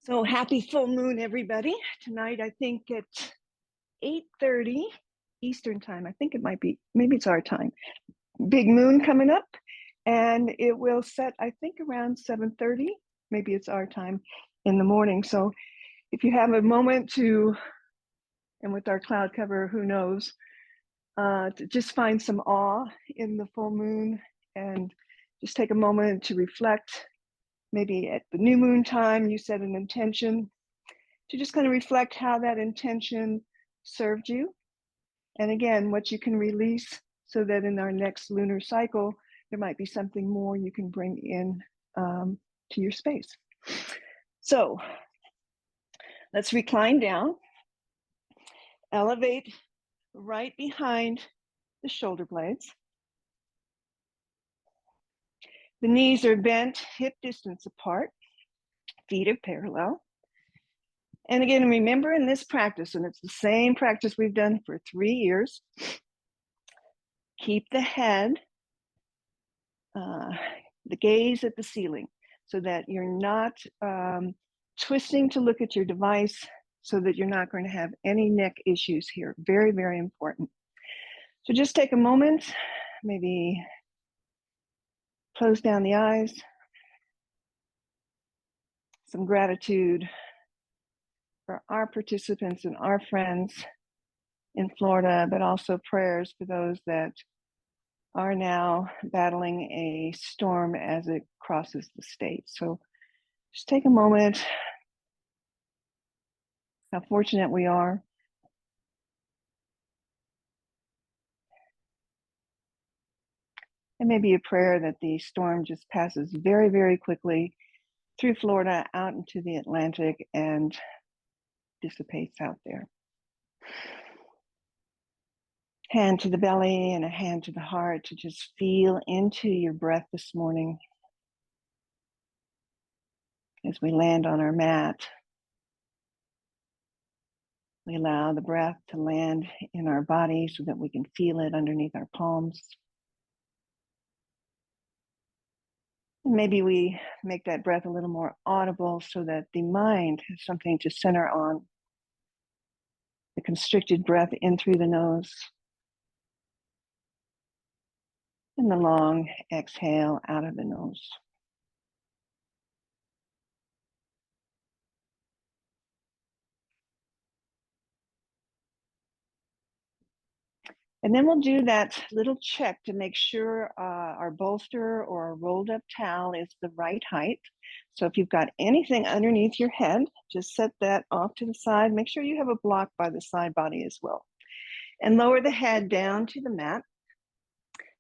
So happy full moon, everybody. Tonight, I think at 8:30 Eastern time, I think it might be, maybe it's our time. Big moon coming up, and it will set, I think, around 7:30. Maybe it's our time in the morning. So if you have a moment to, and with our cloud cover, who knows, to just find some awe in the full moon and just take a moment to reflect. Maybe at the new moon time, you set an intention to just kind of reflect how that intention served you. And again, what you can release so that in our next lunar cycle, there might be something more you can bring in to your space. So let's recline down, elevate right behind the shoulder blades. The knees are bent, hip distance apart, feet are parallel. And again, remember in this practice, and it's the same practice we've done for 3 years, keep the head, the gaze at the ceiling, so that you're not twisting to look at your device, so that you're not going to have any neck issues here. Very, very important. So just take a moment, maybe close down the eyes. Some gratitude for our participants and our friends in Florida, but also prayers for those that are now battling a storm as it crosses the state. So just take a moment. How fortunate we are. And maybe a prayer that the storm just passes very, very quickly through Florida out into the Atlantic and dissipates out there. Hand to the belly and a hand to the heart to just feel into your breath this morning as we land on our mat. We allow the breath to land in our body so that we can feel it underneath our palms. And maybe we make that breath a little more audible so that the mind has something to center on. The constricted breath in through the nose. And the long exhale out of the nose. And then we'll do that little check to make sure our bolster or a rolled up towel is the right height. So if you've got anything underneath your head, just set that off to the side. Make sure you have a block by the side body as well. And lower the head down to the mat.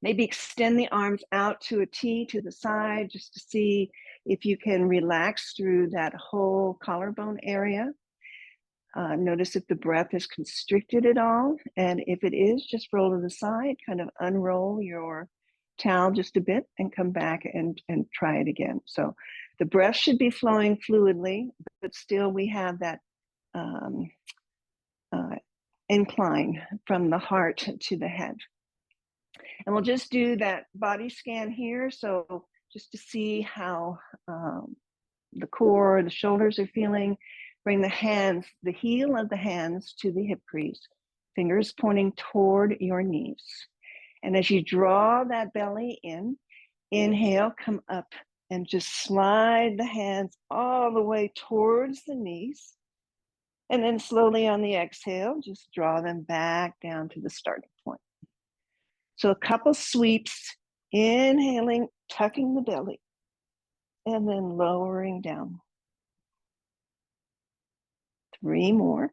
Maybe extend the arms out to a T to the side just to see if you can relax through that whole collarbone area. Notice if the breath is constricted at all. And if it is, just roll to the side, kind of unroll your towel just a bit and come back and try it again. So the breath should be flowing fluidly, but still we have that incline from the heart to the head. And we'll just do that body scan here. So just to see how the core, the shoulders are feeling. Bring the hands, the heel of the hands to the hip crease, fingers pointing toward your knees. And as you draw that belly in, inhale, come up and just slide the hands all the way towards the knees. And then slowly on the exhale, just draw them back down to the starting point. So a couple sweeps, inhaling, tucking the belly, and then lowering down. 3 more.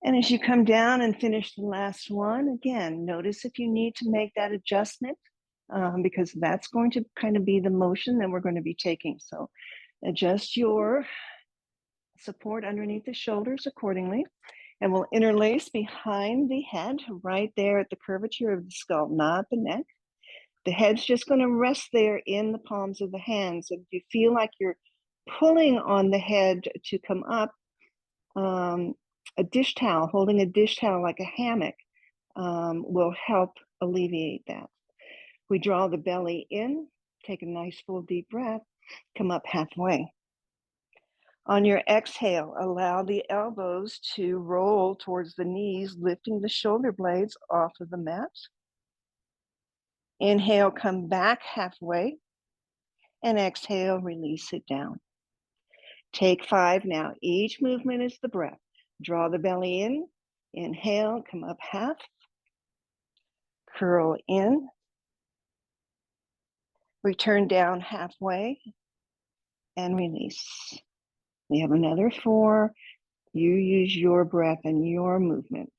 And as you come down and finish the last one, again, notice if you need to make that adjustment because that's going to kind of be the motion that we're going to be taking. So adjust your support underneath the shoulders accordingly. And we'll interlace behind the head, right there at the curvature of the skull, not the neck. The head's just going to rest there in the palms of the hands. And if you feel like you're pulling on the head to come up, A dish towel, holding a dish towel like a hammock will help alleviate that. We draw the belly in, take a nice full deep breath, come up halfway. On your exhale, allow the elbows to roll towards the knees, lifting the shoulder blades off of the mat. Inhale, come back halfway, and exhale, release it down. Take 5 now. Each movement is the breath. Draw the belly in, inhale, come up half, curl in, return down halfway, and release. We have another 4. You use your breath and your movement.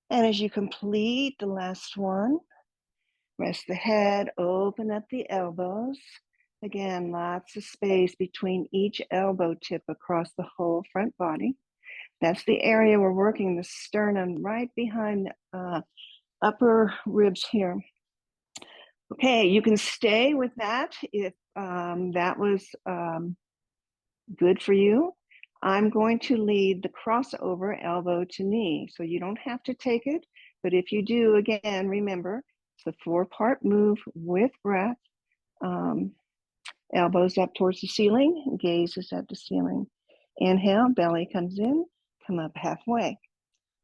And as you complete the last one, rest the head, open up the elbows. Again, lots of space between each elbow tip across the whole front body. That's the area we're working, the sternum right behind the upper ribs here. Okay, you can stay with that if that was good for you. I'm going to lead the crossover elbow to knee, so you don't have to take it, but if you do, again, remember, it's a 4-part move with breath. Elbows up towards the ceiling, gaze is at the ceiling. Inhale, belly comes in, come up halfway.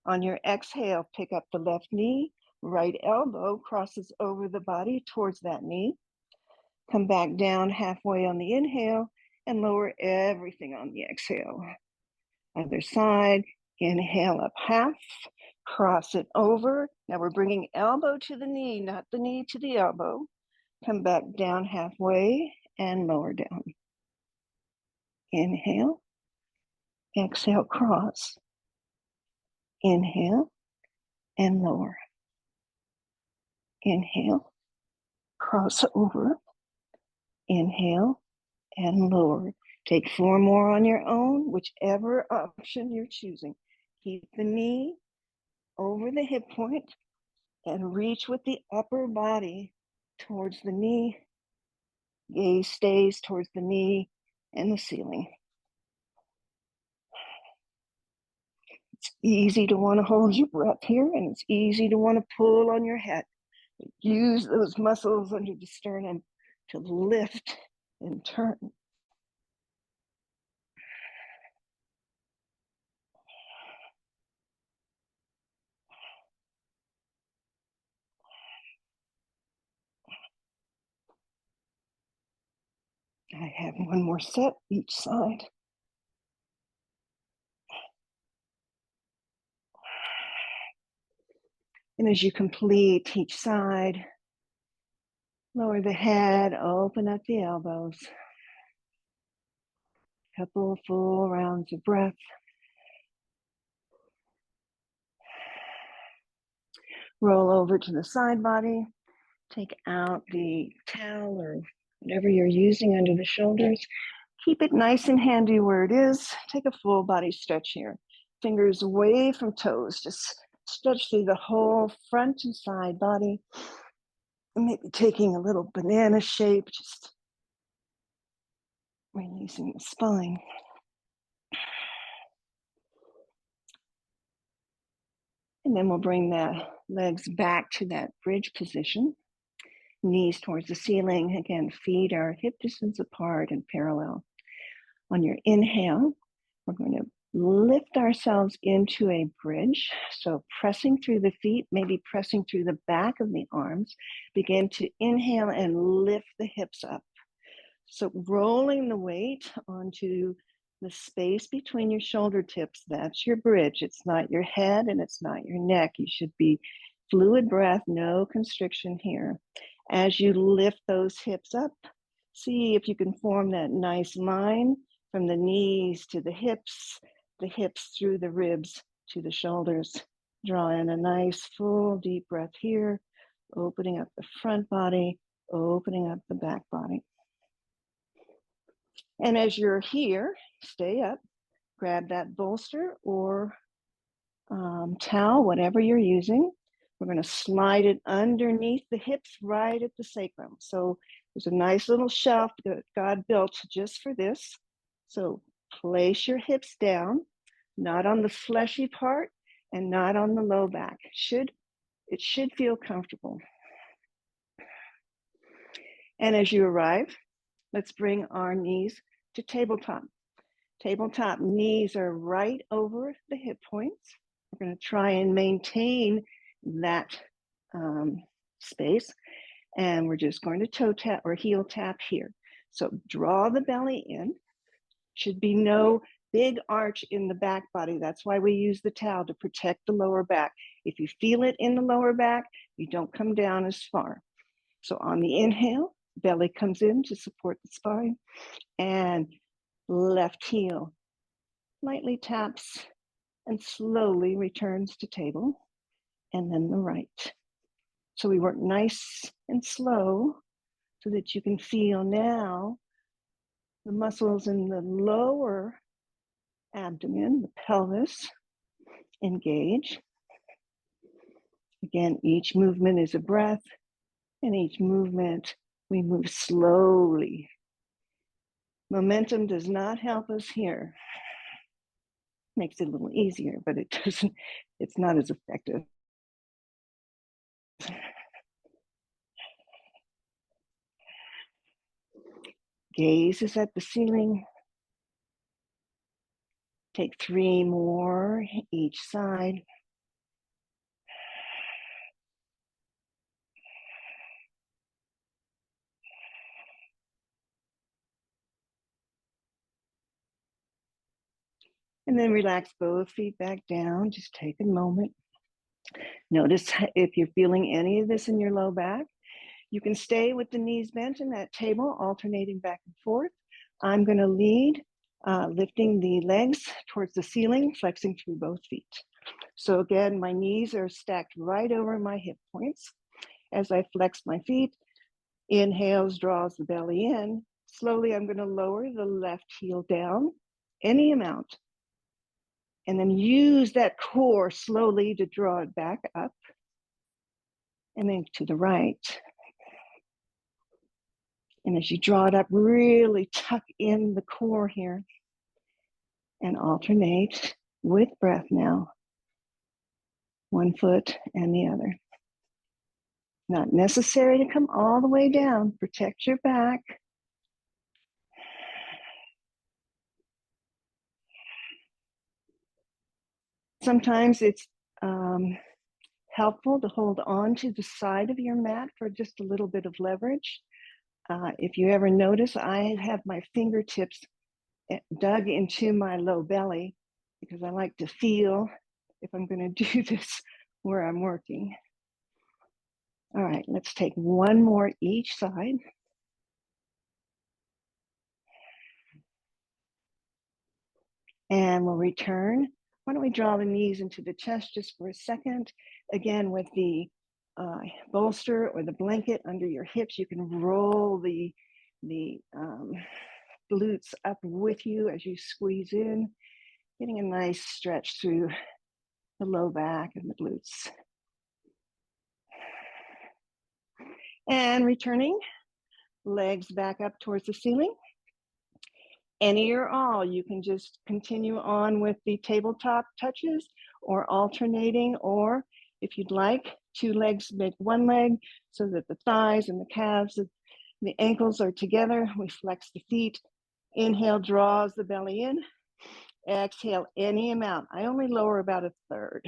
On your exhale, pick up the left knee, right elbow crosses over the body towards that knee. Come back down halfway on the inhale and lower everything on the exhale. Other side, inhale up half, cross it over. Now we're bringing elbow to the knee, not the knee to the elbow. Come back down halfway and lower down. Inhale, exhale, cross. Inhale and lower. Inhale, cross over. Inhale and lower. Take 4 more on your own, whichever option you're choosing. Keep the knee over the hip point and reach with the upper body towards the knee. Gaze stays towards the knee and the ceiling. It's easy to want to hold your breath here, and it's easy to want to pull on your head. Use those muscles under the sternum to lift and turn. I have 1 more set each side. And as you complete each side, lower the head, open up the elbows. Couple full rounds of breath. Roll over to the side body. Take out the towel or whatever you're using under the shoulders. Keep it nice and handy where it is. Take a full body stretch here. Fingers away from toes. Just stretch through the whole front and side body. And maybe taking a little banana shape, just releasing the spine. And then we'll bring the legs back to that bridge position. Knees towards the ceiling. Again, feet are hip distance apart and parallel. On your inhale, we're going to lift ourselves into a bridge. So pressing through the feet, maybe pressing through the back of the arms. Begin to inhale and lift the hips up. So rolling the weight onto the space between your shoulder tips, that's your bridge. It's not your head and it's not your neck. You should be fluid breath, no constriction here. As you lift those hips up, see if you can form that nice line from the knees to the hips through the ribs to the shoulders. Draw in a nice full deep breath here. opening up the front body, opening up the back body. And as you're here, stay up, grab that bolster or towel, whatever you're using. We're going to slide it underneath the hips right at the sacrum. So there's a nice little shelf that God built just for this. So place your hips down, not on the fleshy part and not on the low back. It should feel comfortable. And as you arrive, let's bring our knees to tabletop. Tabletop knees are right over the hip points. We're going to try and maintain that space. And we're just going to toe tap or heel tap here. So draw the belly in. Should be no big arch in the back body. That's why we use the towel to protect the lower back. If you feel it in the lower back, you don't come down as far. So on the inhale, belly comes in to support the spine, and left heel lightly taps and slowly returns to table, and then the right. So we work nice and slow so that you can feel now the muscles in the lower abdomen, the pelvis, engage. Again, each movement is a breath, and each movement we move slowly. Momentum does not help us here. Makes it a little easier, but it's not as effective. Gaze is at the ceiling. Take 3 more each side. And then relax both feet back down. Just take a moment. Notice if you're feeling any of this in your low back. You can stay with the knees bent in that table, alternating back and forth. I'm going to lead, lifting the legs towards the ceiling, flexing through both feet. So again, my knees are stacked right over my hip points. As I flex my feet, inhales, draws the belly in. Slowly, I'm going to lower the left heel down, any amount. And then use that core slowly to draw it back up. And then to the right. And as you draw it up, really tuck in the core here. And alternate with breath now. One foot and the other. Not necessary to come all the way down. Protect your back. Sometimes it's helpful to hold on to the side of your mat for just a little bit of leverage. If you ever notice, I have my fingertips dug into my low belly because I like to feel if I'm going to do this where I'm working. All right, let's take one more each side. And we'll return. Why don't we draw the knees into the chest just for a second? Again, with the bolster or the blanket under your hips, you can roll the glutes up with you as you squeeze in, getting a nice stretch through the low back and the glutes. And returning, legs back up towards the ceiling. Any or all, you can just continue on with the tabletop touches or alternating, or if you'd like, 2 legs make 1 leg so that the thighs and the calves and the ankles are together. We flex the feet. Inhale, draws the belly in. Exhale, any amount. I only lower about 1/3.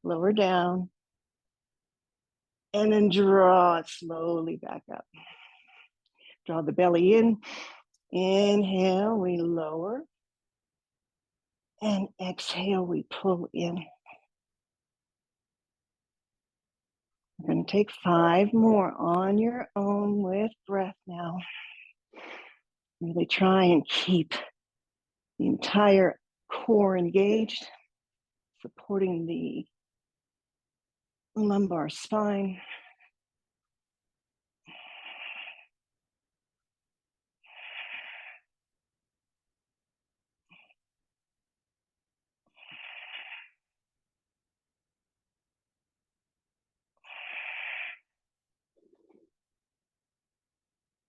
Lower down. And then draw it slowly back up. Draw the belly in. Inhale, we lower. And exhale, we pull in. We're going to take 5 more on your own with breath now. Really try and keep the entire core engaged, supporting the lumbar spine.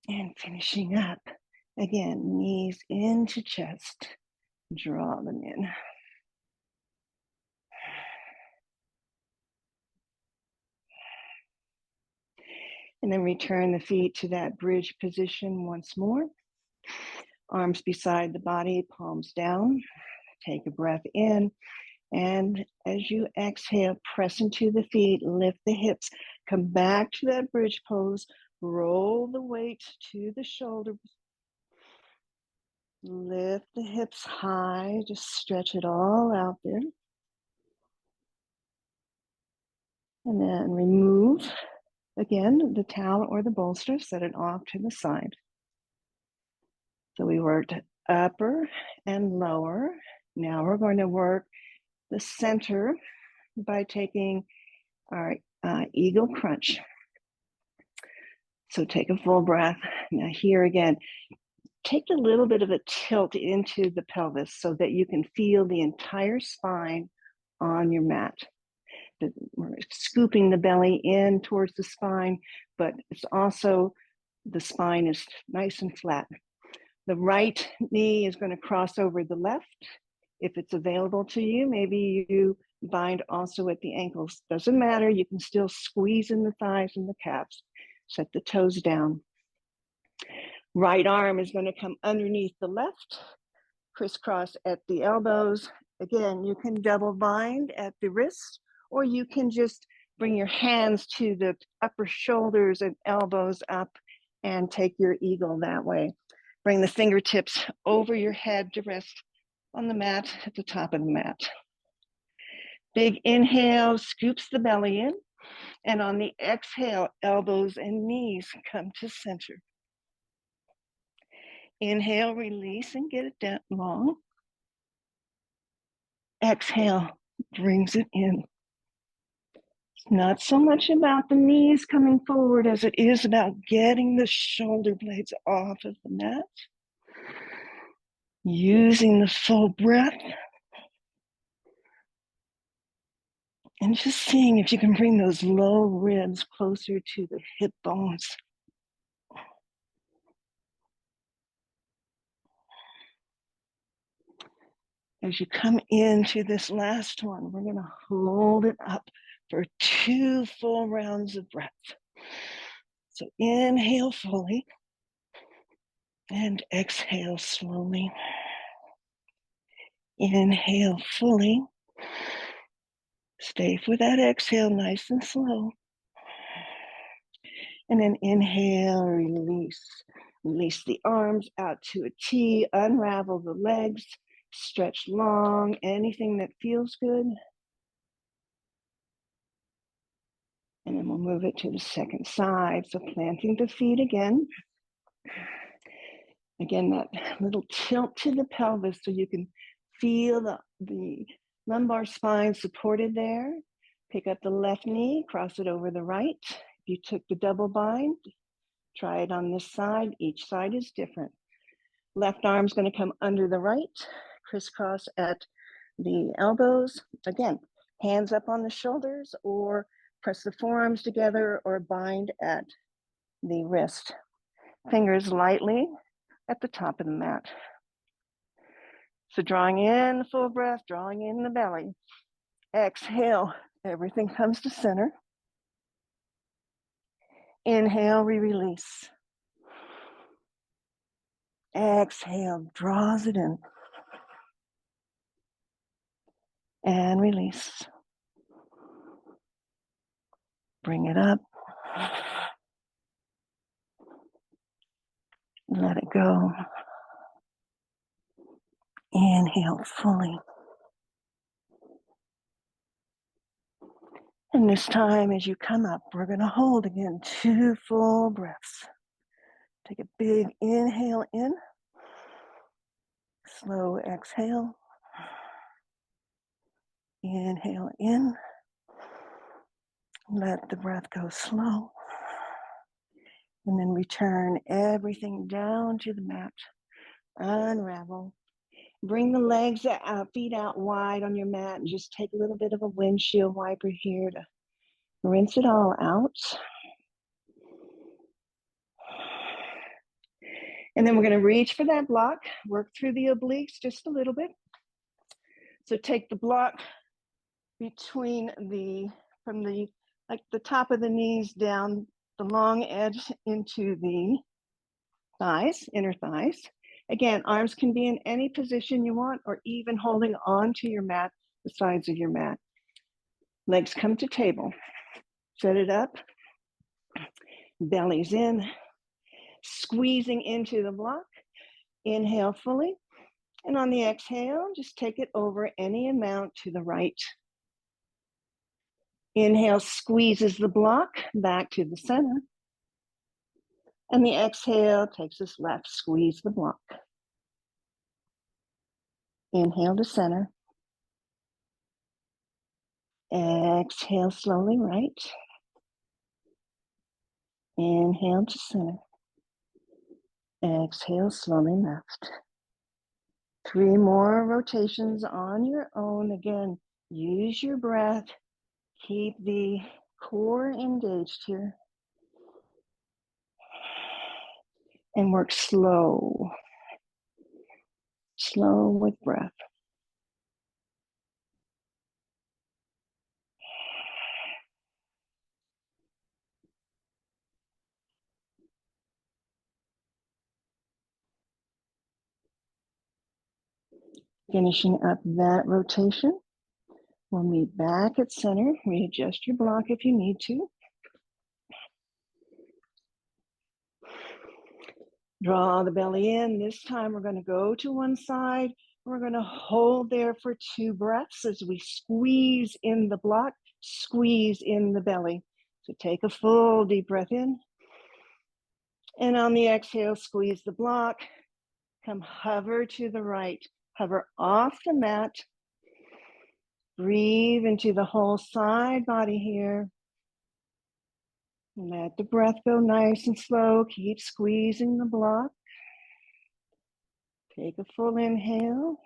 And finishing up, again, knees into chest, draw them in. And then return the feet to that bridge position once more. Arms beside the body, palms down. Take a breath in. And as you exhale, press into the feet, lift the hips, come back to that bridge pose, roll the weight to the shoulders, lift the hips high, just stretch it all out there. And then remove, again, the towel or the bolster, set it off to the side. So we worked upper and lower. Now we're going to work the center by taking our eagle crunch. So take a full breath. Now here again, take a little bit of a tilt into the pelvis so that you can feel the entire spine on your mat. We're scooping the belly in towards the spine, but it's also, the spine is nice and flat. The right knee is going to cross over the left. If it's available to you, maybe you bind also at the ankles. Doesn't matter, you can still squeeze in the thighs and the calves. Set the toes down. Right arm is going to come underneath the left, crisscross at the elbows. Again, you can double bind at the wrists, or you can just bring your hands to the upper shoulders and elbows up and take your eagle that way. Bring the fingertips over your head to rest on the mat at the top of the mat. Big inhale, scoops the belly in, and on the exhale, elbows and knees come to center. Inhale, release, and get it down long. Exhale, brings it in. It's not so much about the knees coming forward as it is about getting the shoulder blades off of the mat. Using the full breath. And just seeing if you can bring those low ribs closer to the hip bones. As you come into this last one, we're going to hold it up for 2 full rounds of breath. So inhale fully and exhale slowly. Inhale fully. Stay for that exhale nice and slow. And then inhale, release. Release the arms out to a T, unravel the legs, stretch long, anything that feels good. And then we'll move it to the second side. So planting the feet again. Again, that little tilt to the pelvis so you can feel the lumbar spine supported there. Pick up the left knee, cross it over the right. If you took the double bind, try it on this side. Each side is different. Left arm's going to come under the right, crisscross at the elbows. Again, hands up on the shoulders, or press the forearms together, or bind at the wrist. Fingers lightly at the top of the mat. So drawing in the full breath, drawing in the belly. Exhale, everything comes to center. Inhale, we release. Exhale, draws it in. And release. Bring it up. Let it go. Inhale fully. And this time, as you come up, we're going to hold again 2 full breaths. Take a big inhale in. Slow exhale. Inhale in. Let the breath go slow. And then return everything down to the mat. Unravel. Bring the legs out, feet out wide on your mat, and just take a little bit of a windshield wiper here to rinse it all out. And then we're going to reach for that block, work through the obliques just a little bit. So take the block between from the top of the knees down the long edge into the thighs, inner thighs. Again, arms can be in any position you want, or even holding on to your mat, the sides of your mat. Legs come to table. Set it up. Belly's in. Squeezing into the block. Inhale fully. And on the exhale, just take it over any amount to the right. Inhale squeezes the block back to the center. And the exhale takes us left, squeeze the block. Inhale to center. Exhale slowly right. Inhale to center. Exhale slowly left. 3 more rotations on your own. Again, use your breath. Keep the core engaged here. And work slow. Slow with breath. Finishing up that rotation. We'll meet back at center. Readjust your block if you need to. Draw the belly in. This time we're going to go to one side. We're going to hold there for 2 breaths as we squeeze in the block, squeeze in the belly. So take a full deep breath in. And on the exhale, squeeze the block. Come hover to the right. Hover off the mat. Breathe into the whole side body here. Let the breath go nice and slow. Keep squeezing the block. Take a full inhale.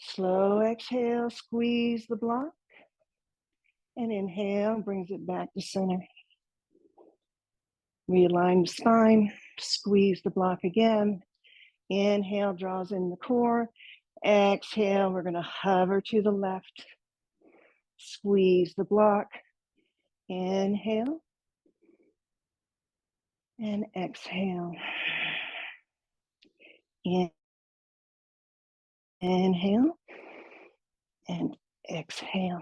Slow exhale, squeeze the block. And inhale, brings it back to center. Realign the spine, squeeze the block again. Inhale, draws in the core. Exhale, we're going to hover to the left. Squeeze the block. Inhale. And exhale. Inhale. And exhale.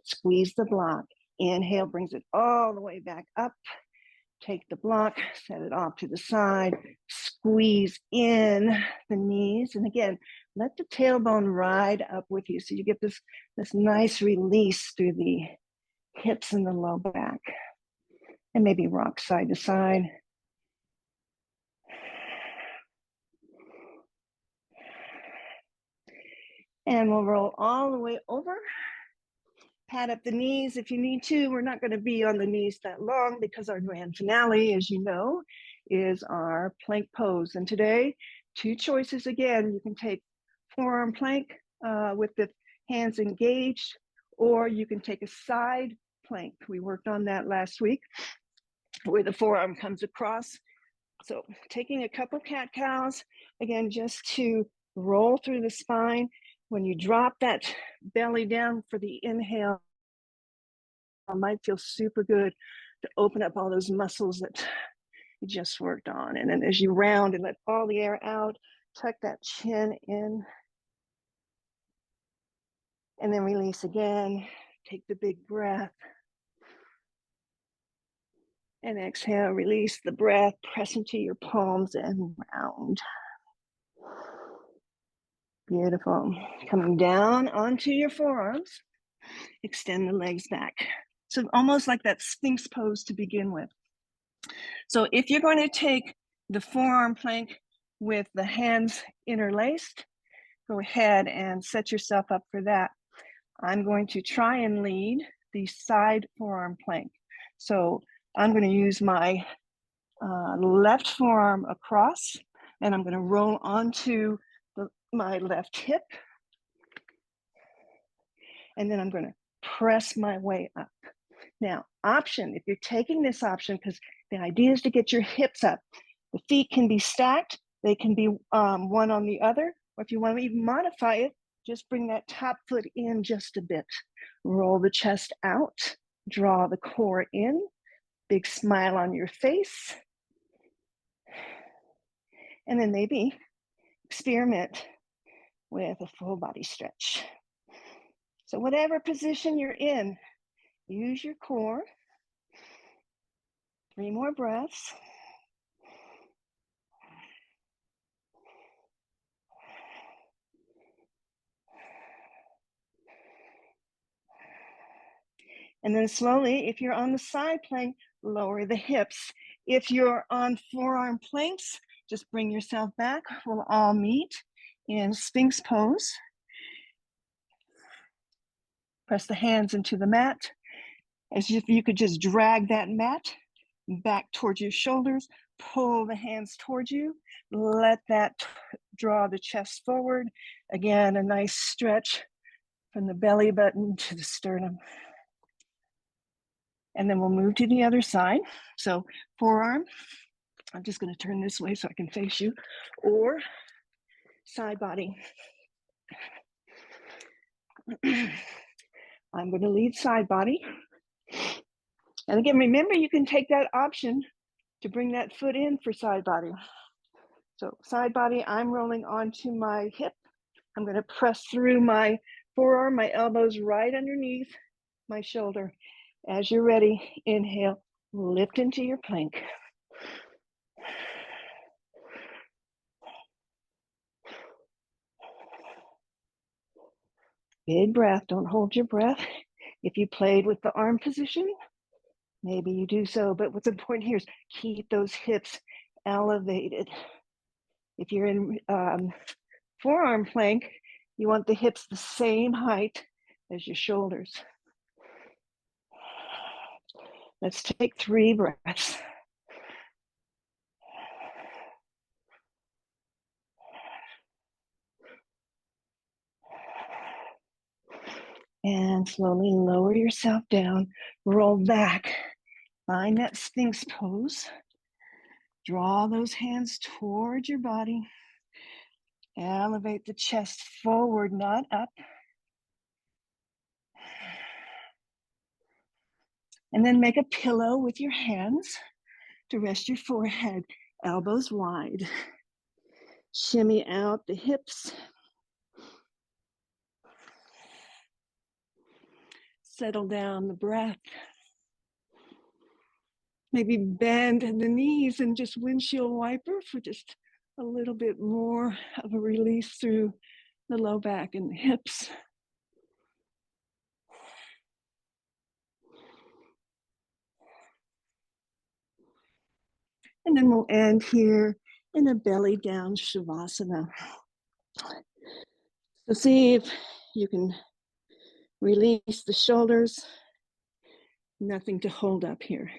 Squeeze the block. Inhale brings it all the way back up. Take the block, set it off to the side, squeeze in the knees. And again, let the tailbone ride up with you so you get this nice release through the hips and the low back. And maybe rock side to side. And we'll roll all the way over. Pat up the knees if you need to. We're not going to be on the knees that long because our grand finale, as you know, is our plank pose. And today, 2 choices again. You can take forearm plank with the hands engaged, or you can take a side plank. We worked on that last week where the forearm comes across. So taking a couple cat-cows, again, just to roll through the spine. When you drop that belly down for the inhale, it might feel super good to open up all those muscles that you just worked on. And then as you round and let all the air out, tuck that chin in. And then release again. Take the big breath. And exhale, release the breath, press into your palms and round. Beautiful. Coming down onto your forearms, extend the legs back. So almost like that Sphinx pose to begin with. So if you're going to take the forearm plank with the hands interlaced, go ahead and set yourself up for that. I'm going to try and lead the side forearm plank. So I'm going to use my left forearm across, and I'm going to roll onto my left hip. And then I'm going to press my way up. Now, option, if you're taking this option, because The idea is to get your hips up. The feet can be stacked. They can be one on the other. Or if you want to even modify it, just bring that top foot in just a bit. Roll the chest out. Draw the core in. Big smile on your face. And then maybe experiment with a full body stretch. So whatever position you're in, use your core. 3 more breaths. And then slowly, if you're on the side plank, lower the hips. If you're on forearm planks, just bring yourself back. We'll all meet in Sphinx pose. Press the hands into the mat as if you could just drag that mat back towards your shoulders. Pull the hands towards you. Let that draw the chest forward. Again, a nice stretch from the belly button to the sternum. And then we'll move to the other side. So forearm, I'm just going to turn this way so I can face you, or side body. I'm going to lead side body. And again, remember, you can take that option to bring that foot in for side body. So side body, I'm rolling onto my hip. I'm going to press through my forearm, my elbows right underneath my shoulder. As you're ready, inhale, lift into your plank. Big breath, don't hold your breath. If you played with the arm position, maybe you do so, but what's important here is keep those hips elevated. If you're in forearm plank, you want the hips the same height as your shoulders. Let's take 3 breaths. And slowly lower yourself down, roll back, find that Sphinx pose. Draw those hands towards your body. Elevate the chest forward, not up. And then make a pillow with your hands to rest your forehead, elbows wide. Shimmy out the hips. Settle down the breath. Maybe bend the knees and just windshield wiper for just a little bit more of a release through the low back and the hips. And then we'll end here in a belly down Shavasana. So see if you can release the shoulders. Nothing to hold up here.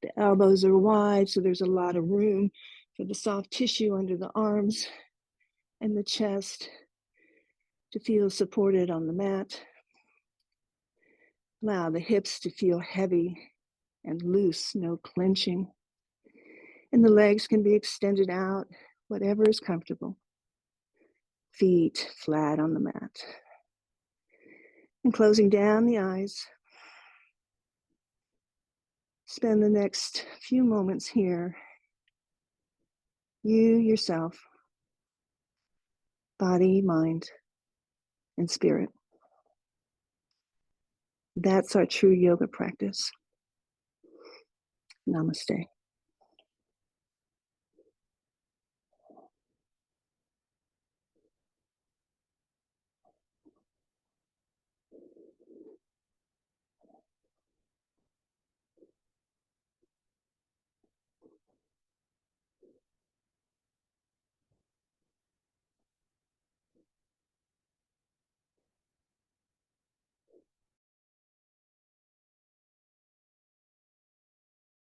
The elbows are wide, so there's a lot of room for the soft tissue under the arms and the chest to feel supported on the mat. Allow the hips to feel heavy and loose, no clenching. And the legs can be extended out, whatever is comfortable. Feet flat on the mat. And closing down the eyes. Spend the next few moments here. You, yourself, body, mind, and spirit. That's our true yoga practice. Namaste.